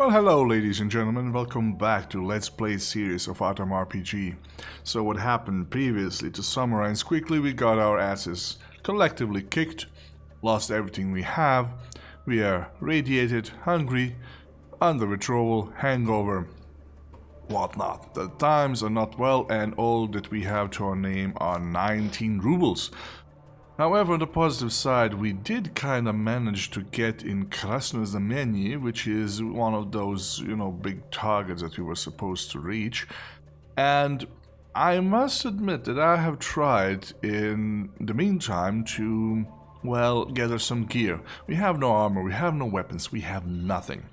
Well, hello ladies and gentlemen, welcome back to Let's Play series of Atom RPG. So what happened previously, to summarize quickly, we got our asses collectively kicked, lost everything we have, we are radiated, hungry, under withdrawal, hangover, whatnot. The times are not well and all that we have to our name are 19 rubles. However, on the positive side, we did kind of manage to get in Krasnoznamenye, which is one of those, big targets that we were supposed to reach. And I must admit that I have tried in the meantime to, well, gather some gear. We have no armor, we have no weapons, we have nothing.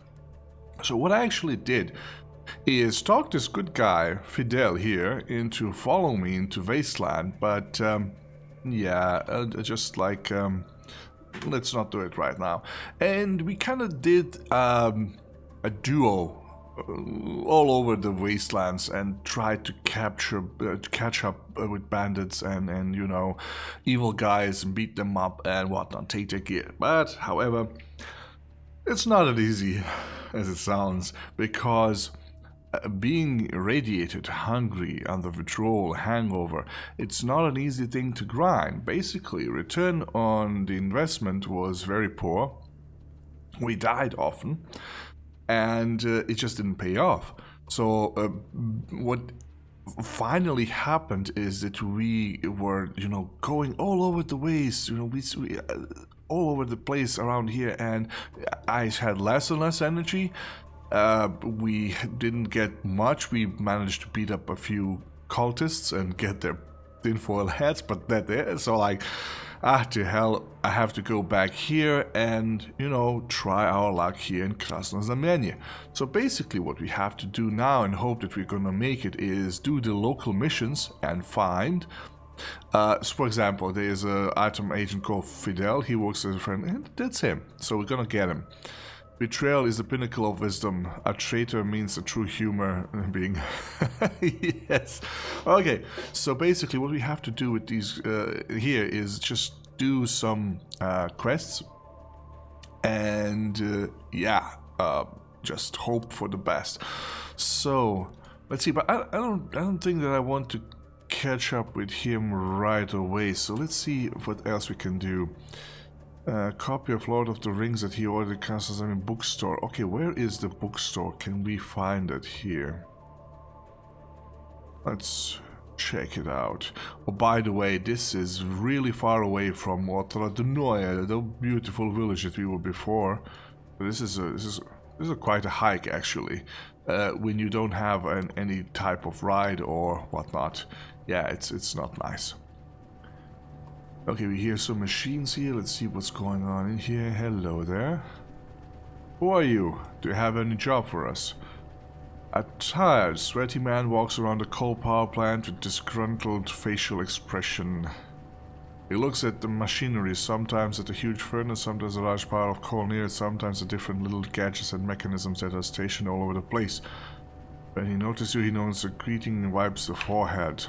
So what I actually did is talk this good guy, Fidel here, into following me into Wasteland, but yeah, just like, let's not do it right now. And we kind of did a duo all over the wastelands and tried to catch up with bandits and evil guys and beat them up and whatnot, take their gear. But, however, it's not as easy as it sounds, because being irradiated, hungry, under withdrawal, hangover, it's not an easy thing to grind. Basically, return on the investment was very poor. We died often, and it just didn't pay off. So what finally happened is that we were, going all over the waste, we all over the place around here, and I had less and less energy. We didn't get much. We managed to beat up a few cultists and get their tinfoil hats, but that is so like, to hell, I have to go back here and, try our luck here in Krasnoznamenye. So basically what we have to do now and hope that we're gonna make it is do the local missions and find, so for example, there's an atom agent called Fidel. He works as a friend, and that's him. So we're gonna get him. Betrayal is the pinnacle of wisdom. A traitor means a true humor being. Yes. Okay, so basically what we have to do with these here is just do some quests and just hope for the best. So let's see, but I don't think that I want to catch up with him right away. So let's see what else we can do. Copy of Lord of the Rings that he ordered comes in bookstore. Okay, where is the bookstore? Can we find it here? Let's check it out. Oh, by the way, this is really far away from Otradunoye, the beautiful village that we were before. This is quite a hike actually. When you don't have any type of ride or whatnot. Yeah, it's not nice. Okay, we hear some machines here. Let's see what's going on in here. Hello there. Who are you? Do you have any job for us? A tired, sweaty man walks around a coal power plant with disgruntled facial expression. He looks at the machinery, sometimes at a huge furnace, sometimes a large pile of coal near it, sometimes at different little gadgets and mechanisms that are stationed all over the place. When he notices you, he nods a greeting and wipes the forehead.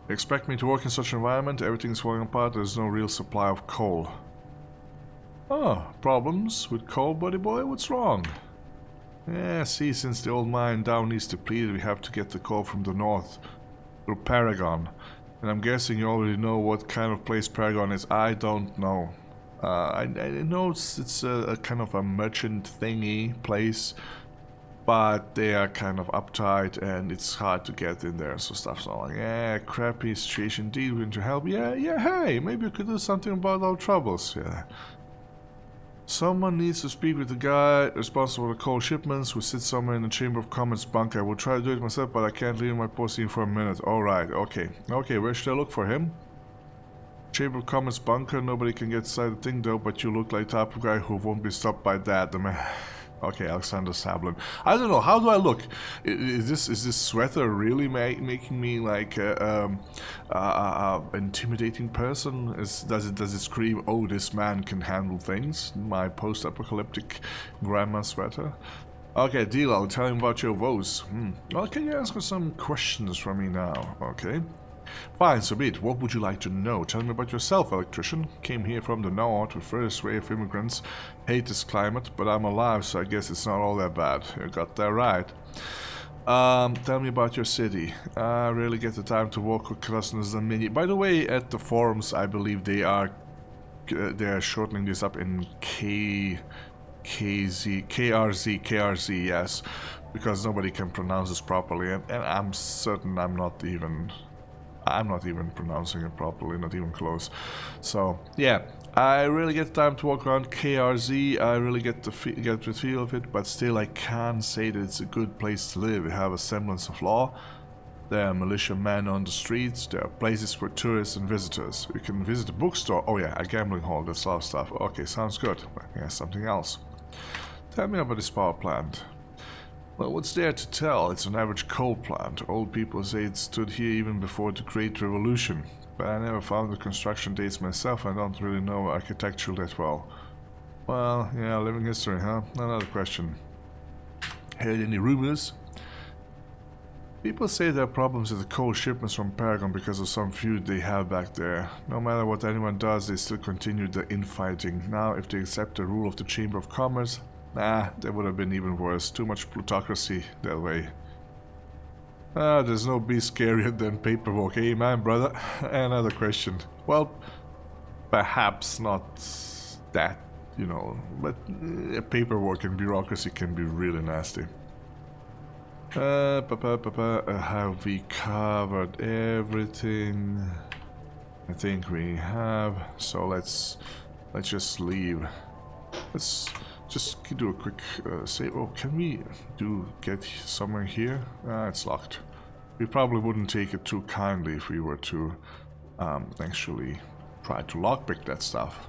Expect me to work in such an environment? Everything's falling apart, there's no real supply of coal. Oh, problems with coal, buddy boy? What's wrong? Yeah, see, since the old mine down east depleted, we have to get the coal from the north, through Paragon. And I'm guessing you already know what kind of place Paragon is. I don't know. I know it's a kind of a merchant thingy place, but they are kind of uptight and it's hard to get in there, so stuff's all like, yeah, crappy situation indeed, we need to help, yeah, hey, maybe you could do something about our troubles, yeah. Someone needs to speak with the guy responsible for the coal shipments who sits somewhere in the Chamber of Commerce bunker. I will try to do it myself, but I can't leave my post here for a minute. Alright, okay, where should I look for him? Chamber of Commerce bunker, nobody can get inside the thing though, but you look like the type of guy who won't be stopped by that, the man. Okay, Alexander Sablin. I don't know. How do I look? Is this sweater really making me like intimidating person? Does it scream? Oh, this man can handle things. My post-apocalyptic grandma sweater. Okay, deal. I'll tell him about your woes. Well, can you answer some questions from me now? Okay. Fine, so be it. What would you like to know? Tell me about yourself, electrician. Came here from the north with first wave immigrants. Hate this climate, but I'm alive, so I guess it's not all that bad. You got that right. Tell me about your city. I rarely get the time to walk with customers and mini. By the way, at the forums, I believe they are shortening this up in KRZ, yes, because nobody can pronounce this properly, and I'm certain I'm not even pronouncing it properly, not even close. So yeah, I really get time to walk around KRZ. I really get the feel of it, but still I can't say that it's a good place to live. We have a semblance of law. There are militiamen on the streets. There are places for tourists and visitors. We can visit a bookstore. Oh yeah, a gambling hall. That's a lot of stuff. Okay, sounds good. Yeah, something else. Tell me about this power plant. Well, what's there to tell? It's an average coal plant. Old people say it stood here even before the Great Revolution. But I never found the construction dates myself. I don't really know architecture that well. Well, yeah, living history, huh? Another question. Heard any rumors? People say there are problems with the coal shipments from Paragon because of some feud they have back there. No matter what anyone does, they still continue the infighting. Now, if they accept the rule of the Chamber of Commerce, that would have been even worse. Too much plutocracy that way. There's no beast scarier than paperwork, eh, man, brother? Another question. Well, perhaps not that, you know, but paperwork and bureaucracy can be really nasty. Have we covered everything? I think we have. So let's just leave. Let's just do a quick save. Oh, can we get somewhere here? It's locked. We probably wouldn't take it too kindly if we were to actually try to lockpick that stuff.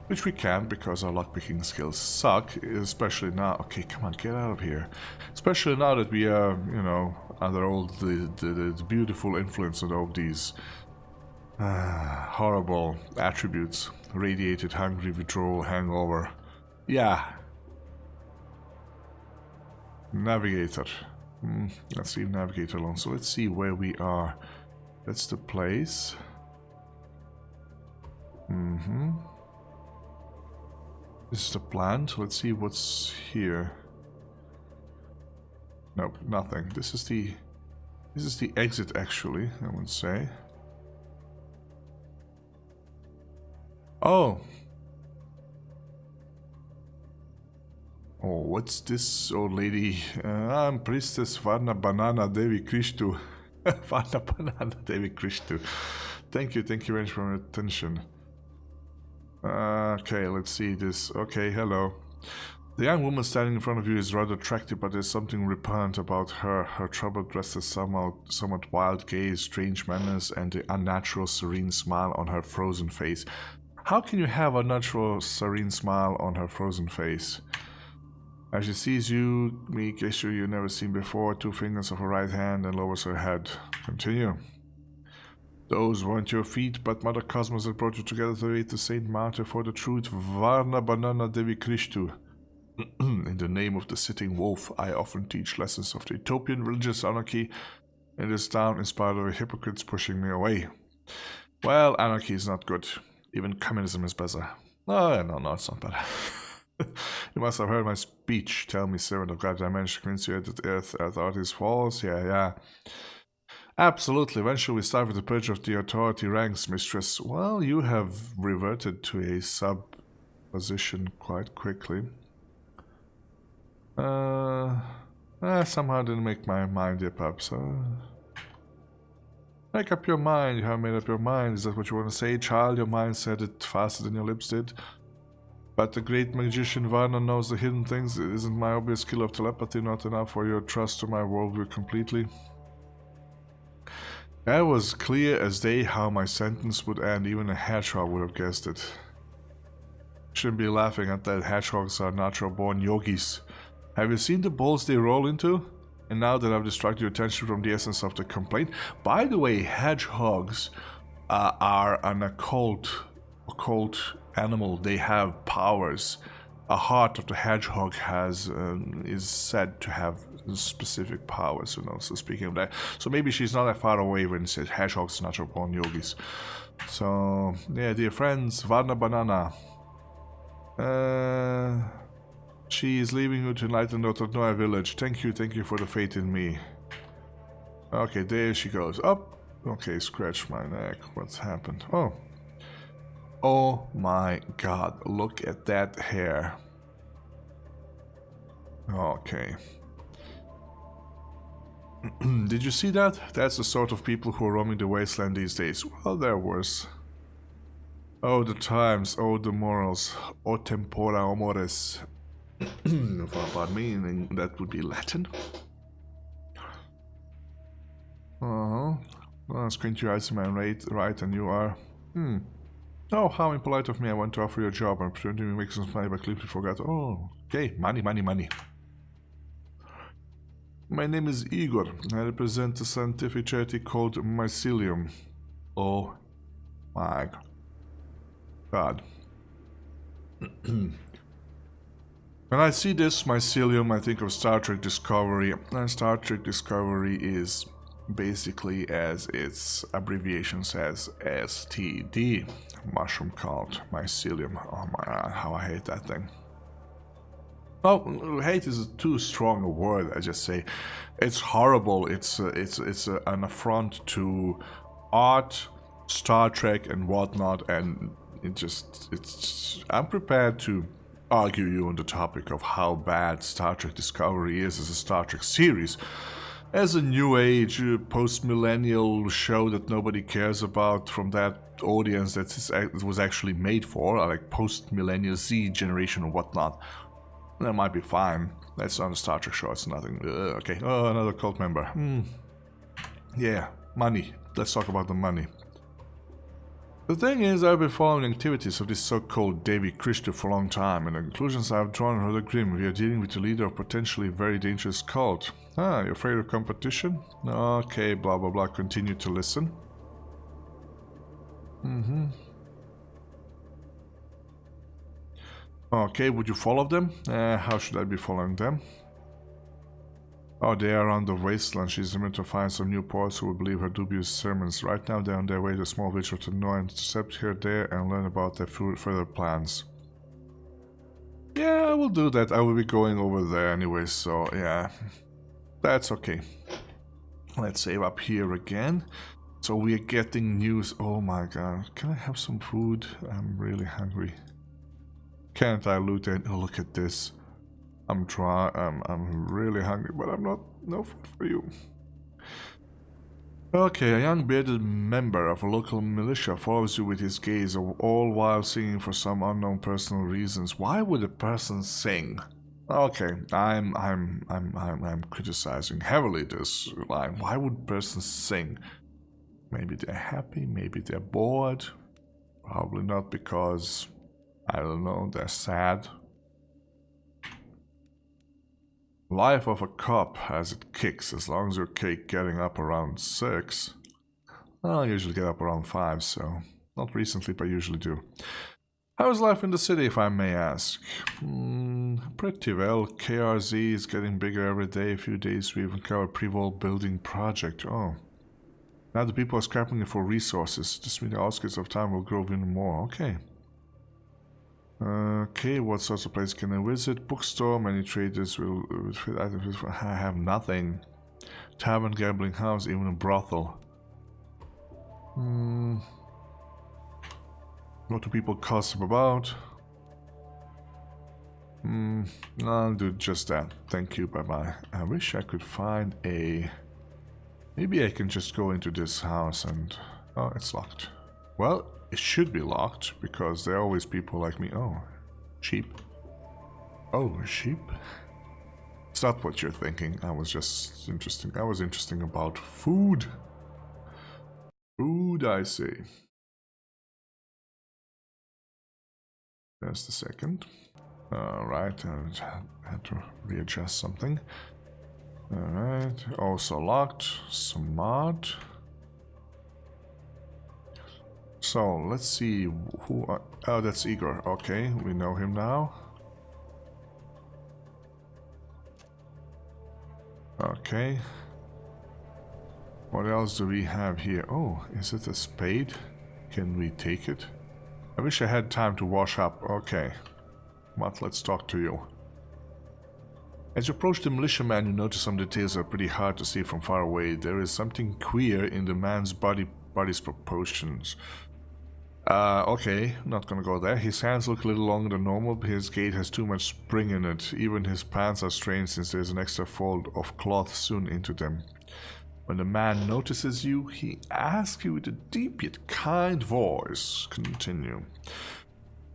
Which we can, because our lockpicking skills suck, especially now. Okay, come on, get out of here. Especially now that we are, you know, under all the beautiful influence of all these horrible attributes. Radiated, hungry, withdrawal, hangover. Yeah. Navigator. Let's leave Navigator alone. So let's see where we are. That's the place. This is the plant. Let's see what's here. Nope, nothing. This is the exit, actually, I would say. Oh. Oh, what's this old lady? I'm Priestess Varna Banana Devi Krishtu. Varna Banana Devi Krishtu. Thank you very much for your attention. Okay, let's see this. Okay, hello. The young woman standing in front of you is rather attractive, but there's something repellent about her. Her troubled dress is somewhat wild gaze, strange manners, and the unnatural serene smile on her frozen face. How can you have a natural serene smile on her frozen face? As she sees you, me gesture you've never seen before, 2 fingers of her right hand, and lowers her head. Continue. Those weren't your feet, but Mother Cosmos had brought you together to aid the Saint Martyr for the truth, Varna Banana Devi Krishtu. In the name of the sitting wolf, I often teach lessons of the utopian religious anarchy in this town in spite of the hypocrites pushing me away. Well, anarchy is not good. Even communism is better. No, it's not better. You must have heard my speech. Tell me, servant of God, I managed to convince you that the earth authority is false? Yeah. Absolutely. When shall we start with the purge of the authority ranks, mistress? Well, you have reverted to a sub-position quite quickly. Somehow didn't make my mind up, so... Make up your mind. You haven't made up your mind. Is that what you want to say, child? Your mind said it faster than your lips did. But the great magician Varna knows the hidden things. Isn't my obvious skill of telepathy not enough for your trust to my worldview completely? That was clear as day how my sentence would end. Even a hedgehog would have guessed it. Shouldn't be laughing at that. Hedgehogs are natural-born yogis. Have you seen the balls they roll into? And now that I've distracted your attention from the essence of the complaint... By the way, hedgehogs are an occult animal. They have powers. a heart of the hedgehog is said to have specific powers, you know. So speaking of that, so maybe she's not that far away when it says hedgehogs, natural born yogis. So yeah, dear friends, Varna Banana. She is leaving you to enlighten the Noa village. Thank you for the faith in me. Okay, there she goes. Up. Okay, scratch my neck. What's happened? Oh. Oh my god, look at that hair. Okay. Did you see that? That's the sort of people who are roaming the wasteland these days. Well, they're worse. Oh, the times, oh, the morals, o tempora amores. Pardon me, and that would be Latin. Well, squint your eyes to my right, and you are... Oh, how impolite of me. I want to offer you a job. I'm pretending to make some money, but clearly forgot. Oh, okay, money. My name is Igor. I represent a scientific charity called Mycelium. Oh my god. When I see this Mycelium, I think of Star Trek Discovery. And Star Trek Discovery is basically, as its abbreviation says, STD. Mushroom cult, Mycelium. Oh my god, how I hate that thing. Oh, hate is too strong a word. I just say it's horrible. It's an affront to art, Star Trek, and whatnot. And I'm prepared to argue you on the topic of how bad Star Trek Discovery is as a Star Trek series, as a new age post-millennial show that nobody cares about from that audience that it was actually made for, like post-millennial Z generation or whatnot. That might be fine. That's not a Star Trek show, it's nothing. Okay, oh, another cult member. Yeah, money. Let's talk about the money. The thing is, I've been following activities of this so-called Davy Christo for a long time, and the conclusions I've drawn are rather grim. We are dealing with the leader of potentially very dangerous cult. Ah, you're afraid of competition? Okay, blah blah blah, continue to listen. Okay, would you follow them? How should I be following them? Oh, they are on the wasteland. She's meant to find some new poets who will believe her dubious sermons. Right now they're on their way to a small village to know and intercept her there and learn about their further plans. Yeah, I will do that. I will be going over there anyway, so yeah. That's okay. Let's save up here again. So we are getting news. Oh my god. Can I have some food? I'm really hungry. Can't I loot it? Oh, look at this. I'm really hungry, but I'm not. No food for you. Okay, a young bearded member of a local militia follows you with his gaze, all while singing for some unknown personal reasons. Why would a person sing? Okay, I'm criticizing heavily this line. Why would persons sing? Maybe they're happy, maybe they're bored. Probably not because, I don't know, they're sad. Life of a cop as it kicks, as long as you're getting up around 6. I usually get up around 5, so not recently, but I usually do. How is life in the city, if I may ask? Pretty well. KRZ is getting bigger every day. A few days we even cover a pre-wall building project. Oh. Now the people are scrapping it for resources. This means the outskirts of town will grow even more. Okay. Okay, what sorts of places can I visit? Bookstore, many traders will fit items. I have nothing. Tavern, gambling house, even a brothel. What do people gossip about? I'll do just that. Thank you, bye-bye. I wish I could find a... Maybe I can just go into this house and... Oh, it's locked. Well, it should be locked, because there are always people like me. Oh, sheep. Oh, sheep? It's not what you're thinking. I was just interesting. I was interesting about food. Food, I say. Just a second. Alright, I had to readjust something. Alright, also locked. Smart. So, let's see who... oh, that's Igor. Okay, we know him now. Okay. What else do we have here? Oh, is it a spade? Can we take it? I wish I had time to wash up. Okay. But let's talk to you. As you approach the militiaman, you notice some details that are pretty hard to see from far away. There is something queer in the man's body's proportions. Okay, not gonna go there. His hands look a little longer than normal, but his gait has too much spring in it. Even his pants are strange since there's an extra fold of cloth sewn into them. When the man notices you, he asks you with a deep yet kind voice. Continue.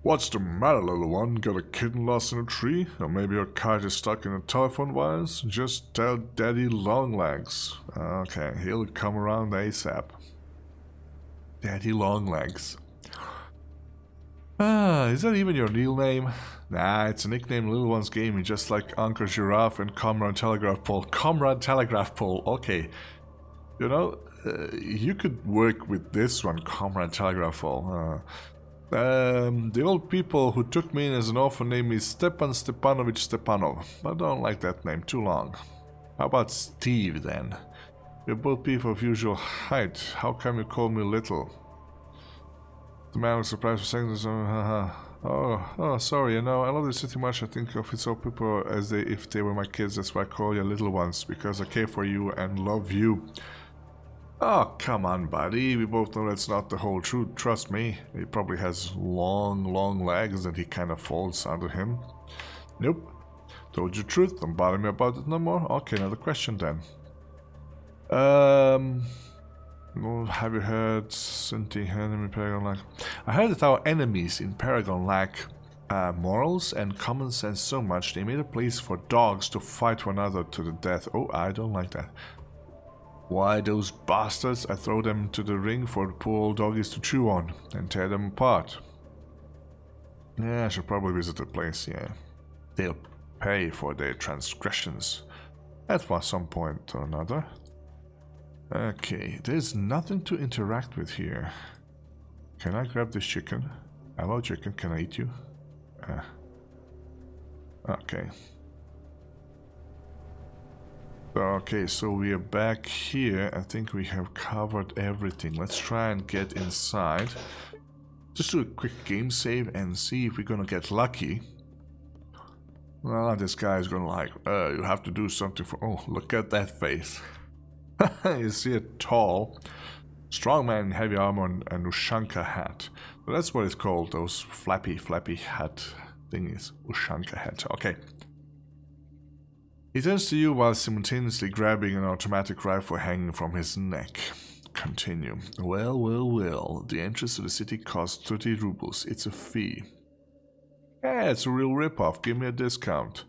What's the matter, little one? Got a kitten lost in a tree? Or maybe your kite is stuck in the telephone wires? Just tell Daddy Longlegs. Okay, he'll come around ASAP. Daddy Longlegs. Is that even your real name? Nah, it's a nickname little ones gave me, just like Uncle Giraffe and Comrade Telegraph Pole. Comrade Telegraph Pole, okay. You know, you could work with this one, Comrade Telegraph Pole. The old people who took me in as an orphan named me Stepan Stepanovich Stepanov. I don't like that name, too long. How about Steve then? We're both people of usual height. How come you call me little? The man was surprised for seconds. Oh, sorry, you know, I love this city much. I think of its old people as if they were my kids. That's why I call you little ones, because I care for you and love you. Oh, come on, buddy. We both know that's not the whole truth. Trust me. He probably has long legs that he kind of folds under him. Nope. Told you the truth. Don't bother me about it no more. Okay, another question then. Have you heard something enemy Paragon lack? I heard that our enemies in Paragon lack morals and common sense so much they made a place for dogs to fight one another to the death. Oh, I don't like that. Why, those bastards, I throw them to the ring for the poor old doggies to chew on and tear them apart. Yeah, I should probably visit the place, yeah. They'll pay for their transgressions at some point or another. Okay, there's nothing to interact with here. Can I grab this chicken? Hello chicken, can I eat you? Okay. Okay, so we are back here. I think we have covered everything. Let's try and get inside. Just do a quick game save and see if we're gonna get lucky. Well, this guy is gonna like, you have to do something for... Oh, look at that face. You see a tall, strong man in heavy armor and Ushanka hat. So that's what it's called, those flappy hat thingies. Ushanka hat, okay. He turns to you while simultaneously grabbing an automatic rifle hanging from his neck. Continue. Well. The entrance to the city costs 30 rubles. It's a fee. Yeah, it's a real ripoff. Give me a discount.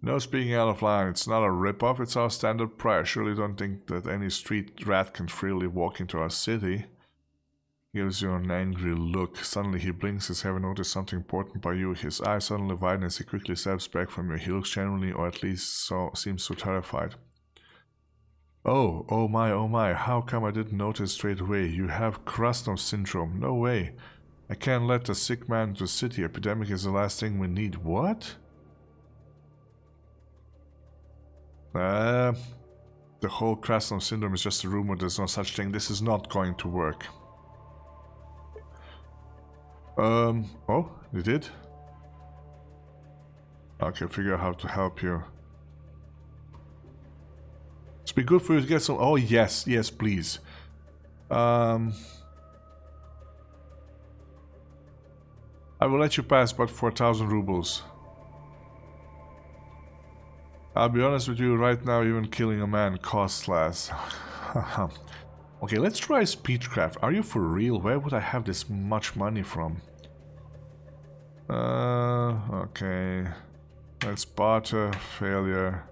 No speaking out of line. It's not a ripoff. It's our standard price. Surely don't think that any street rat can freely walk into our city. Gives you an angry look. Suddenly he blinks as having noticed something important by you. His eyes suddenly widen as he quickly steps back from you. He looks genuinely, or at least seems so terrified. Oh my, how come I didn't notice straight away? You have Krasnov syndrome. No way. I can't let a sick man into the city. Epidemic is the last thing we need. What? The whole Krasnov syndrome is just a rumor. There's no such thing. This is not going to work. Oh, you did? Okay, figure out how to help you. It's be good for you to get some... Oh, yes, please. I will let you pass, but for 1,000 rubles. I'll be honest with you, right now even killing a man costs less. Okay, let's try speechcraft. Are you for real? Where would I have this much money from? Okay. Let's barter. Failure.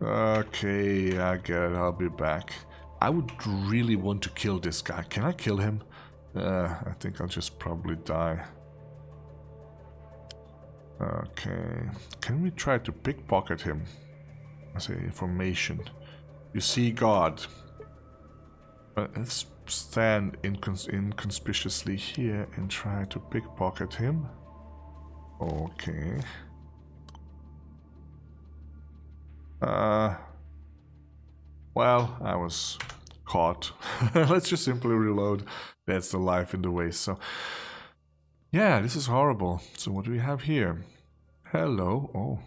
Okay, I get it. I'll be back. I would really want to kill this guy. Can I kill him? I think I'll just probably die. Okay. Can we try to pickpocket him? I say information. You see God. Let's stand inconspicuously here and try to pickpocket him. Okay. Well, I was caught. Let's just simply reload. That's the life in the waste. So, yeah, this is horrible. So what do we have here? Hello. Oh.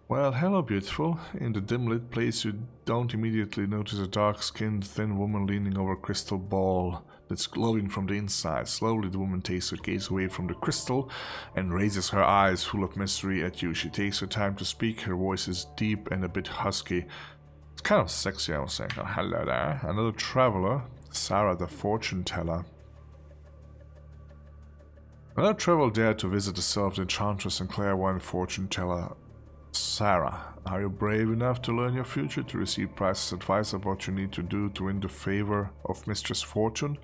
Well, hello, beautiful. In the dim-lit place, you don't immediately notice a dark-skinned, thin woman leaning over a crystal ball that's glowing from the inside. Slowly, the woman takes her gaze away from the crystal and raises her eyes full of mystery at you. She takes her time to speak. Her voice is deep and a bit husky. It's kind of sexy, I was saying. Oh, hello there. Another traveler, Sarah the fortune teller. Another traveler dared to visit the cell of the enchantress and clairvoyant fortune teller, Sarah. Are you brave enough to learn your future, to receive priceless advice about what you need to do to win the favor of Mistress Fortune?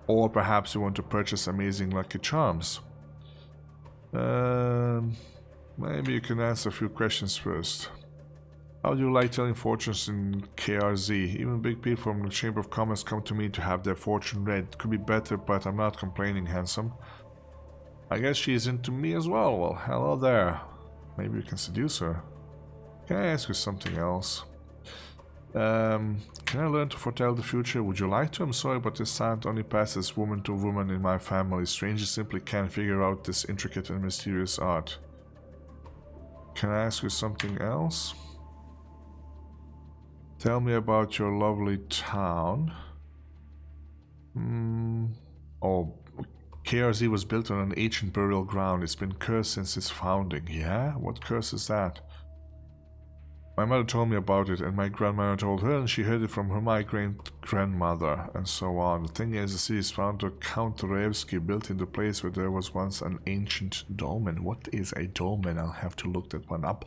Or perhaps you want to purchase amazing lucky charms? Maybe you can answer a few questions first. How do you like telling fortunes in KRZ? Even big people from the Chamber of Commerce come to me to have their fortune read. Could be better, but I'm not complaining, handsome. I guess she's into me as well. Well, hello there. Maybe we can seduce her. Can I ask you something else? Can I learn to foretell the future? Would you like to? I'm sorry, but this sound only passes woman to woman in my family. Strangers simply can't figure out this intricate and mysterious art. Can I ask you something else? Tell me about your lovely town. Oh, KRZ was built on an ancient burial ground. It's been cursed since its founding. Yeah? What curse is that? My mother told me about it, and my grandmother told her, and she heard it from my great-grandmother, and so on. The thing is, the city is found to Count Revsky, built in the place where there was once an ancient dolmen. What is a dolmen? I'll have to look that one up.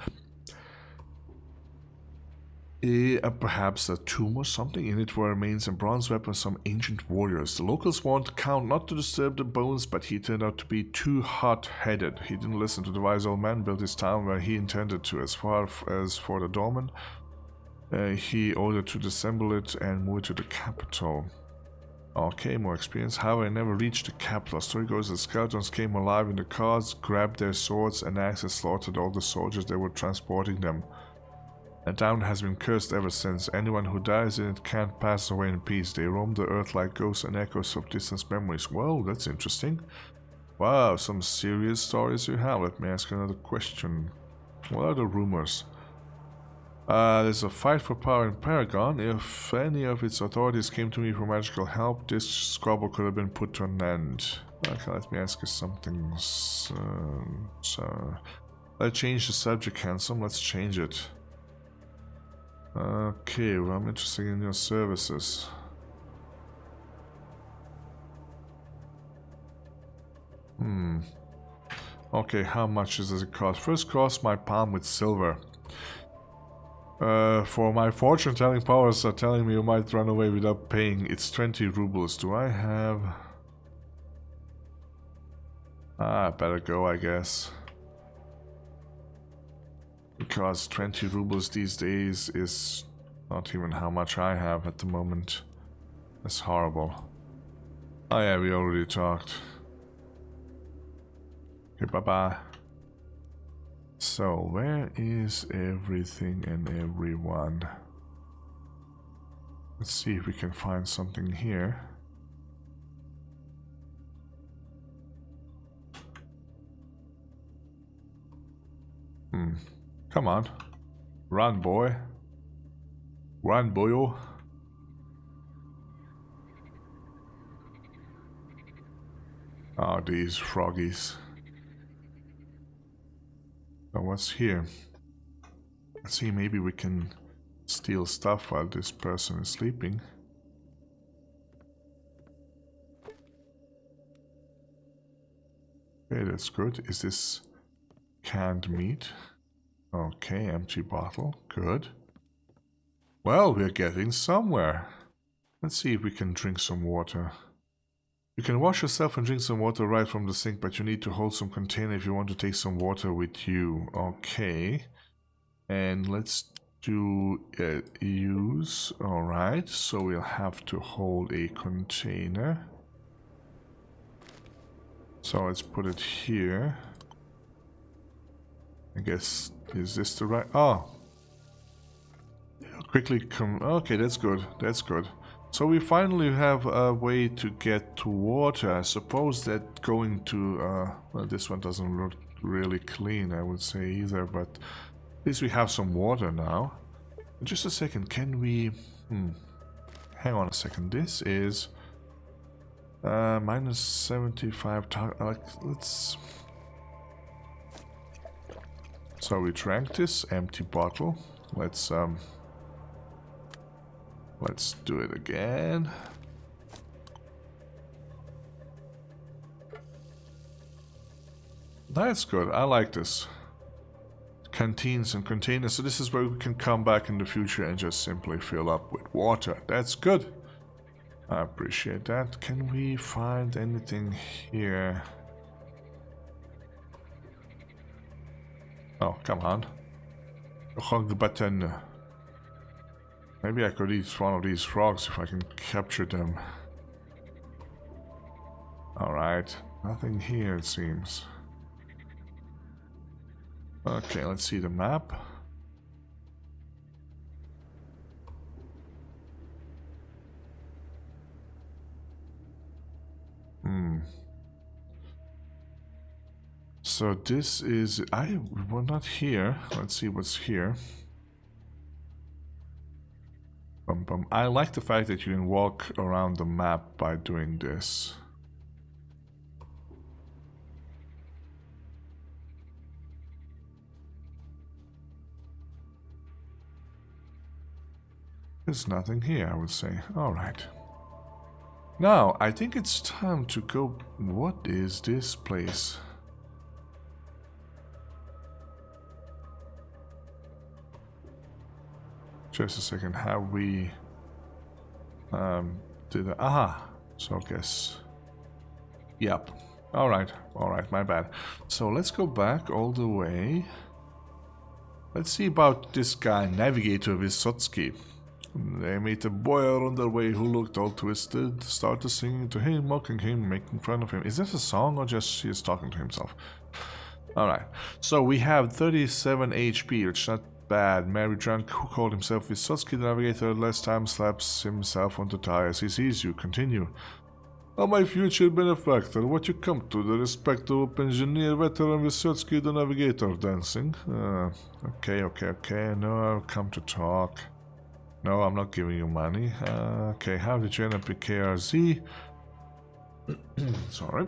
Perhaps a tomb or something. In it were remains and bronze weapons of some ancient warriors. The locals warned the Count not to disturb the bones, but he turned out to be too hot-headed. He didn't listen to the wise old man, built his town where he intended to. As far as for the dolmen, he ordered to disassemble it and move it to the capital. Okay, more experience. However, I never reached the capital. Story goes that skeletons came alive in the cars, grabbed their swords and axes, slaughtered all the soldiers that were transporting them. The town has been cursed ever since. Anyone who dies in it can't pass away in peace. They roam the earth like ghosts and echoes of distant memories. Well, that's interesting. Wow, some serious stories you have. Let me ask another question. What are the rumors? There's a fight for power in Paragon. If any of its authorities came to me for magical help, this squabble could have been put to an end. Okay, let me ask you something. Let's change the subject, handsome. Let's change it. Okay, well, I'm interested in your services. Okay, how much does it cost? First, cross my palm with silver. For my fortune-telling powers are telling me you might run away without paying. It's 20 rubles. Do I have... I better go, I guess. Because 20 rubles these days is not even how much I have at the moment. That's horrible. Oh yeah, we already talked. Okay, bye-bye. So, where is everything and everyone? Let's see if we can find something here. Come on. Run, boy. Run, boyo. Oh, these froggies. So what's here? Let's see, maybe we can steal stuff while this person is sleeping. Okay, that's good. Is this canned meat? Okay, empty bottle. Good. Well, we're getting somewhere. Let's see if we can drink some water. You can wash yourself and drink some water right from the sink, but you need to hold some container if you want to take some water with you. Okay. And let's do use. Alright, so we'll have to hold a container. So let's put it here. I guess, is this the right... Oh! Quickly come... Okay, that's good. That's good. So we finally have a way to get to water. I suppose that going to... well, this one doesn't look really clean, I would say, either, but at least we have some water now. Just a second, can we... Hang on a second, this is... minus 75... let's... So we drank this empty bottle. Let's do it again. That's good. I like this. Canteens and containers. So this is where we can come back in the future and just simply fill up with water. That's good. I appreciate that. Can we find anything here? Oh, come on. Hug the button. Maybe I could eat one of these frogs if I can capture them. Alright. Nothing here, it seems. Okay, let's see the map. So this is... we're not here. Let's see what's here. I like the fact that you can walk around the map by doing this. There's nothing here, I would say. Alright. Now, I think it's time to go... What is this place? Just a second, have we... aha! So I guess... Yep. Alright, my bad. So let's go back all the way. Let's see about this guy, Navigator Vysotsky. They met a boy on their way who looked all twisted, started singing to him, mocking him, making fun of him. Is this a song or just he is talking to himself? Alright, so we have 37 HP, which is not bad. Merry drunk who called himself Vysotsky the Navigator last time slaps himself on the tires. He sees you. Continue. Oh, my future benefactor, what you come to? The respectable engineer veteran Vysotsky the Navigator dancing? Okay. No, I've come to talk. No, I'm not giving you money. Okay, how did you end up at KRZ? Sorry.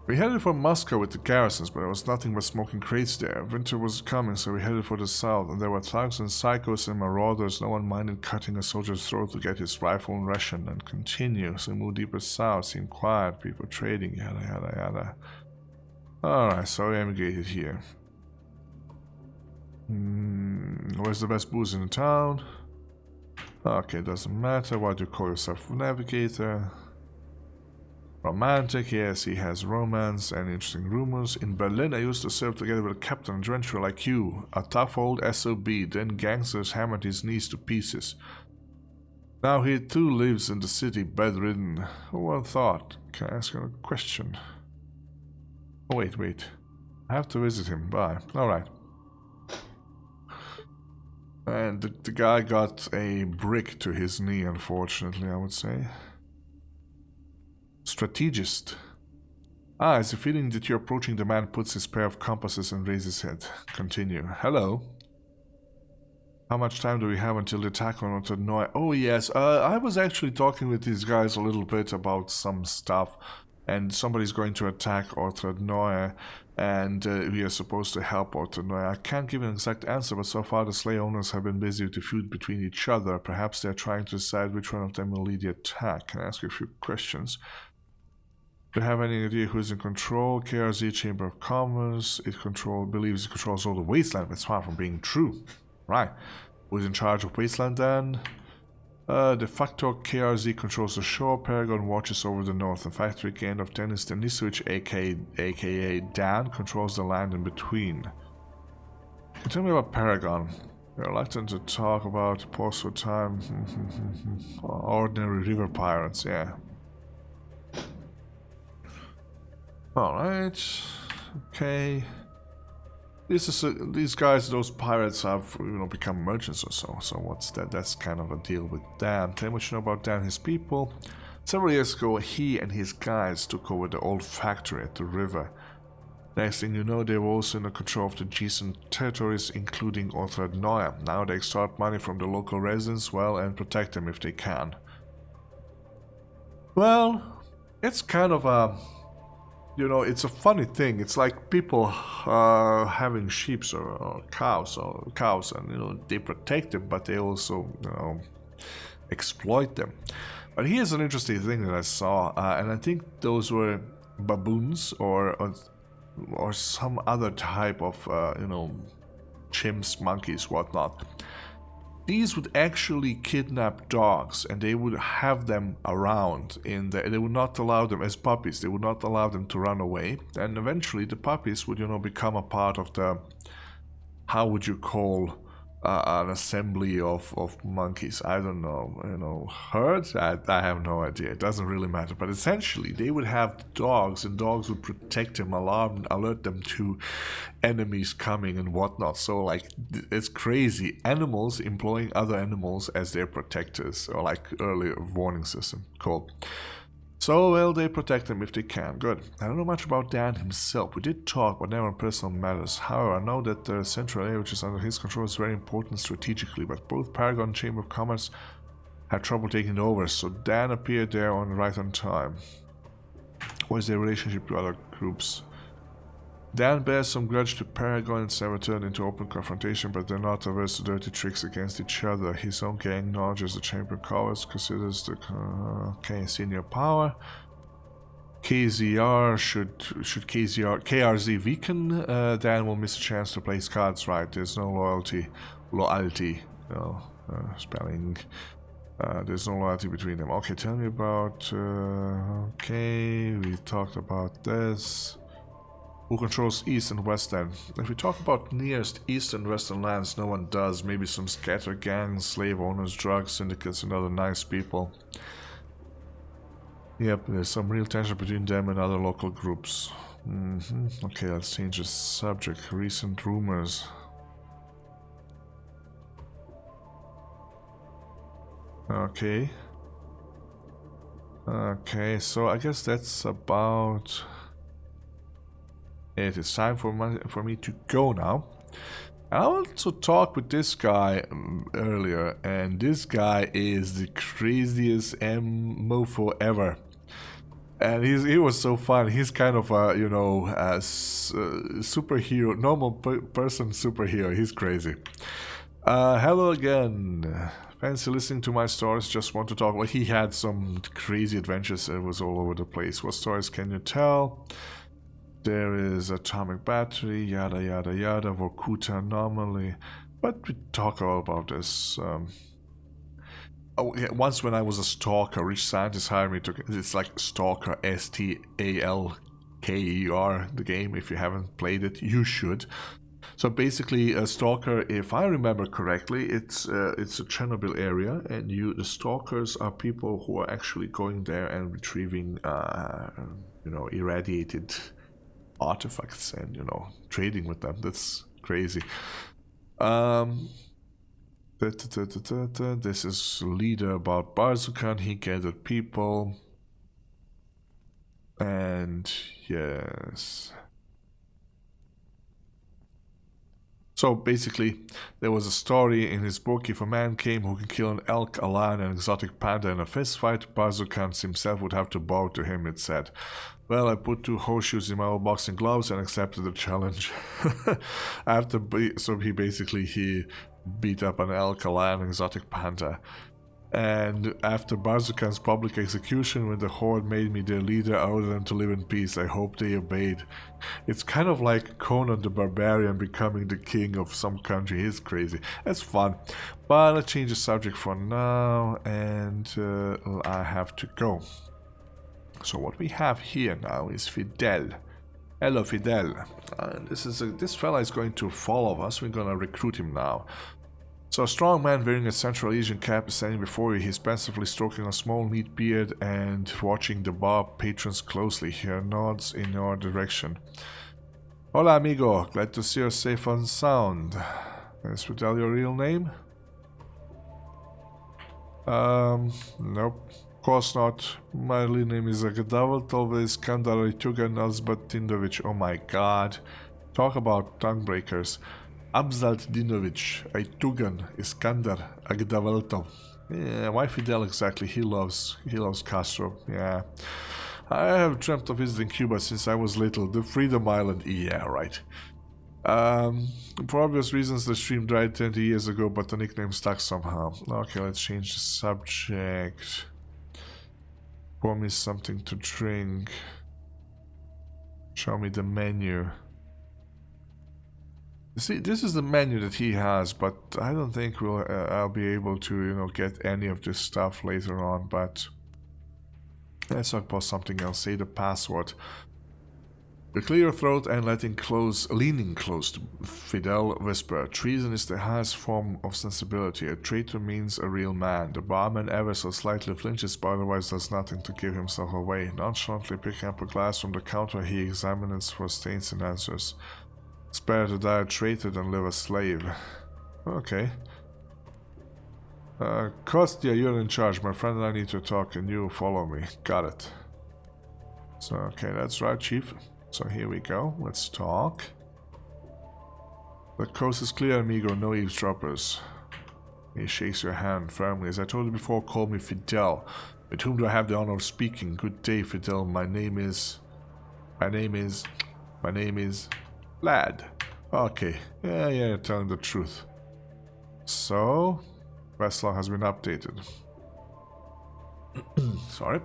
We headed for Moscow with the garrisons, but there was nothing but smoking crates there. Winter was coming, so we headed for the south, and there were thugs and psychos and marauders. No one minded cutting a soldier's throat to get his rifle and ration and continue. So we moved deeper south, seemed quiet, people trading, yada. Alright, so we emigrated here. Where's the best booze in the town? Okay, doesn't matter. Why do you call yourself Navigator? Romantic, yes, he has romance and interesting rumors. In Berlin, I used to serve together with a captain and adventurer like you. A tough old SOB, then gangsters hammered his knees to pieces. Now he too lives in the city, bedridden. Who would have thought? Can I ask you a question? Oh, wait. I have to visit him. Bye. Alright. And the guy got a brick to his knee, unfortunately, I would say. Strategist. It's a feeling that you're approaching the man puts his pair of compasses and raises his head. Continue. Hello. How much time do we have until the attack on Otradnoye? Oh yes, I was actually talking with these guys a little bit about some stuff. And somebody's going to attack Otradnoye, and we are supposed to help Otradnoye. I can't give an exact answer, but so far the slave owners have been busy with the feud between each other. Perhaps they're trying to decide which one of them will lead the attack. Can I ask you a few questions? Do you have any idea who is in control? KRZ Chamber of Commerce. Believes it controls all the wasteland, but it's far from being true. Right. Who's in charge of wasteland then? De facto KRZ controls the shore, Paragon watches over the north, and factory gain of Denis Denisovich aka Dan controls the land in between. Tell me about Paragon. You're reluctant to talk about pause for time. Ordinary river pirates, yeah. Alright. Okay. These guys, those pirates have, you know, become merchants or so. So what's that? That's kind of a deal with Dan. Tell me what you know about Dan and his people. Several years ago, he and his guys took over the old factory at the river. Next thing you know, they were also in the control of the adjacent territories, including Orthradnoia. Now they extort money from the local residents, well, and protect them if they can. Well, it's kind of a... You know, it's a funny thing. It's like people having sheep or cows, and you know they protect them, but they also, you know, exploit them. But here's an interesting thing that I saw, and I think those were baboons or some other type of you know, chimps, monkeys, whatnot. These would actually kidnap dogs, and they would have them around they would not allow them as puppies. They would not allow them to run away, and eventually the puppies would, you know, become a part of the, how would you call an assembly of monkeys? I don't know, you know, herd? I have no idea. It doesn't really matter. But essentially, they would have dogs, and dogs would protect them, alert them to enemies coming and whatnot. So, like, it's crazy. Animals employing other animals as their protectors, or like early warning system. Cool. So, well, they protect them if they can. Good. I don't know much about Dan himself. We did talk, but never on personal matters. However, I know that the central area which is under his control is very important strategically, but both Paragon and Chamber of Commerce had trouble taking it over, so Dan appeared there right on time. What is their relationship to other groups? Dan bears some grudge to Paragon and never turned into open confrontation, but they're not averse to dirty tricks against each other. His own gang acknowledges the Chamber of Commerce, considers the senior power. KZR should KRZ weaken, Dan will miss a chance to play his cards right. There's no loyalty, no spelling. There's no loyalty between them. Okay, tell me about. Okay, we talked about this. Who controls East and West then? If we talk about nearest East and Western lands, no one does. Maybe some scatter gangs, slave owners, drug syndicates, and other nice people. Yep, there's some real tension between them and other local groups. Okay, let's change the subject. Recent rumors. Okay. Okay, so I guess that's about... It is time for me to go now. I also talked with this guy earlier, and this guy is the craziest mofo ever. And he was so fun. He's kind of a, you know, a superhero, normal person superhero. He's crazy. Hello again. Fancy listening to my stories, just want to talk. Well, he had some crazy adventures. It was all over the place. What stories can you tell? There is atomic battery, yada yada yada, Vorkuta anomaly. But we talk all about this. Oh, yeah, once when I was a stalker, rich scientists hired me to... It's like Stalker, S-T-A-L-K-E-R, the game. If you haven't played it, you should. So basically, a stalker, if I remember correctly, it's a Chernobyl area, and the stalkers are people who are actually going there and retrieving, you know, irradiated artifacts and, you know, trading with them. That's crazy. This is leader about Barzukan. He gathered people, and yes. So basically, there was a story in his book. If a man came who can kill an elk, a lion, and an exotic panda in a fist fight, Barzukan himself would have to bow to him, it said. Well, I put 2 horseshoes in my old boxing gloves and accepted the challenge. So he beat up an elk, a lion, an exotic panda. And after Barzukan's public execution, when the horde made me their leader, I ordered them to live in peace. I hope they obeyed. It's kind of like Conan the Barbarian becoming the king of some country. It's crazy. It's fun. But let's change the subject for now, and I have to go. So what we have here now is Fidel. Hello, Fidel. This fella is going to follow us. We're gonna recruit him now. So a strong man wearing a Central Asian cap is standing before you. He's pensively stroking a small neat beard and watching the bar patrons closely. He nods in your direction. Hola amigo, glad to see you're safe and sound. Is Fidel your real name? Nope. Of course not. My real name is Agadaval Tolves Kandar Tugan Alzbatindovich. Oh my god. Talk about tongue breakers. Abzalt Dinovich, Aitugan, Iskandar, Agdavelto. Yeah, why Fidel exactly? He loves Castro. Yeah. I have dreamt of visiting Cuba since I was little. The Freedom Island. Yeah, right. For obvious reasons, the stream died 20 years ago, but the nickname stuck somehow. Okay, let's change the subject. Pour me something to drink. Show me the menu. See, this is the menu that he has, but I don't think I'll be able to, get any of this stuff later on. But let's talk about something else. Say the password. To clear your throat and leaning close to Fidel whisper. Treason is the highest form of sensibility. A traitor means a real man. The barman ever so slightly flinches, but otherwise does nothing to give himself away. Nonchalantly picking up a glass from the counter, he examines for stains and answers. It's better to die a traitor than live a slave. Okay. Kostya, you're in charge. My friend and I need to talk and you follow me. Got it. So, okay, that's right, Chief. So here we go. Let's talk. The coast is clear, amigo. No eavesdroppers. He shakes your hand firmly. As I told you before, call me Fidel. With whom do I have the honor of speaking? Good day, Fidel. My name is... Lad. Okay. Yeah, you're telling the truth. So, Vesla has been updated. Sorry.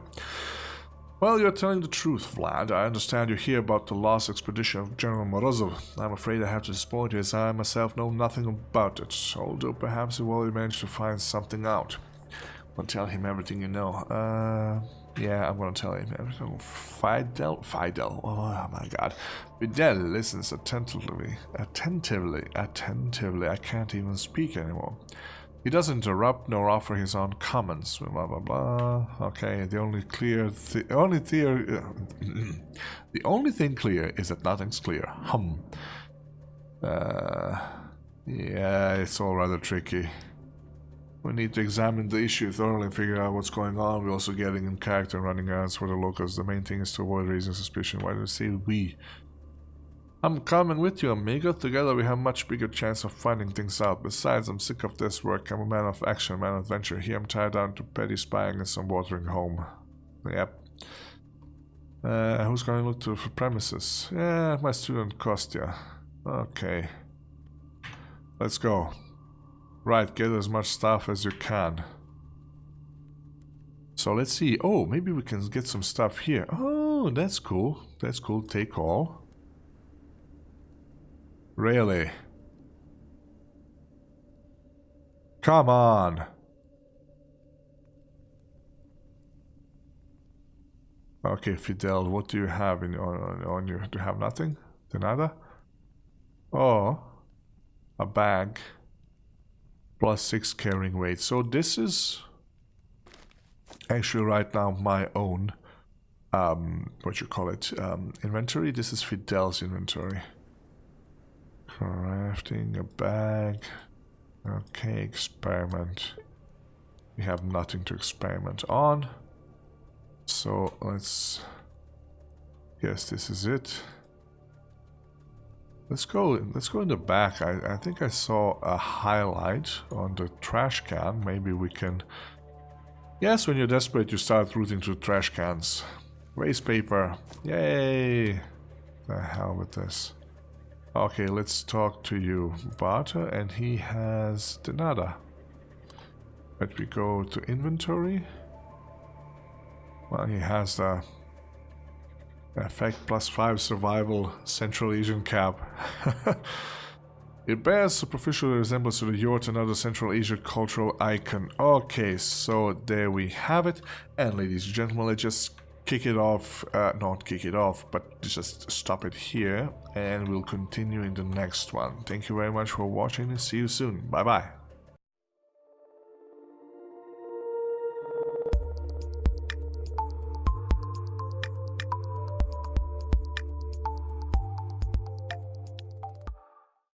Well, you're telling the truth, Vlad. I understand you're here about the lost expedition of General Morozov. I'm afraid I have to disappoint you, as I myself know nothing about it, although perhaps you already managed to find something out. I'll tell him everything you know. Yeah, I'm gonna tell him everything. Fidel, oh my god. Fidel listens attentively. I can't even speak anymore. He doesn't interrupt nor offer his own comments. Blah blah blah. Okay, the only thing clear is that nothing's clear. Yeah, it's all rather tricky. We need to examine the issue thoroughly and figure out what's going on. We're also getting in character and running errands for the locals. The main thing is to avoid raising suspicion. Why do you say we? I'm coming with you, amigo. Together we have much bigger chance of finding things out. Besides, I'm sick of this work. I'm a man of action, a man of adventure. Here I'm tied down to petty spying and some watering home. Yep. Who's going to look for premises? Yeah, my student Kostya. Okay. Let's go. Right, get as much stuff as you can. So let's see. Oh, maybe we can get some stuff here. Oh, that's cool. That's cool. Take all. Really? Come on. Okay, Fidel, what do you have on you? Do you have nothing? De nada? Oh, a bag. +6 carrying weight. So this is actually right now my own inventory. This is Fidel's inventory. Crafting a bag. Okay, experiment. We have nothing to experiment on. So let's guess this is it. Let's go in the back. I think I saw a highlight on the trash can. Maybe we can... Yes, when you're desperate you start rooting through trash cans. Waste paper. Yay! The hell with this. Okay, let's talk to you, Barter, and he has the nada. But we go to inventory. Well, he has the effect +5 survival Central Asian cap. It bears superficial resemblance to the Yort and other Central Asian cultural icon. Okay, so there we have it. And ladies and gentlemen, let's just kick it off. Not kick it off, but just stop it here. And we'll continue in the next one. Thank you very much for watching and see you soon. Bye bye.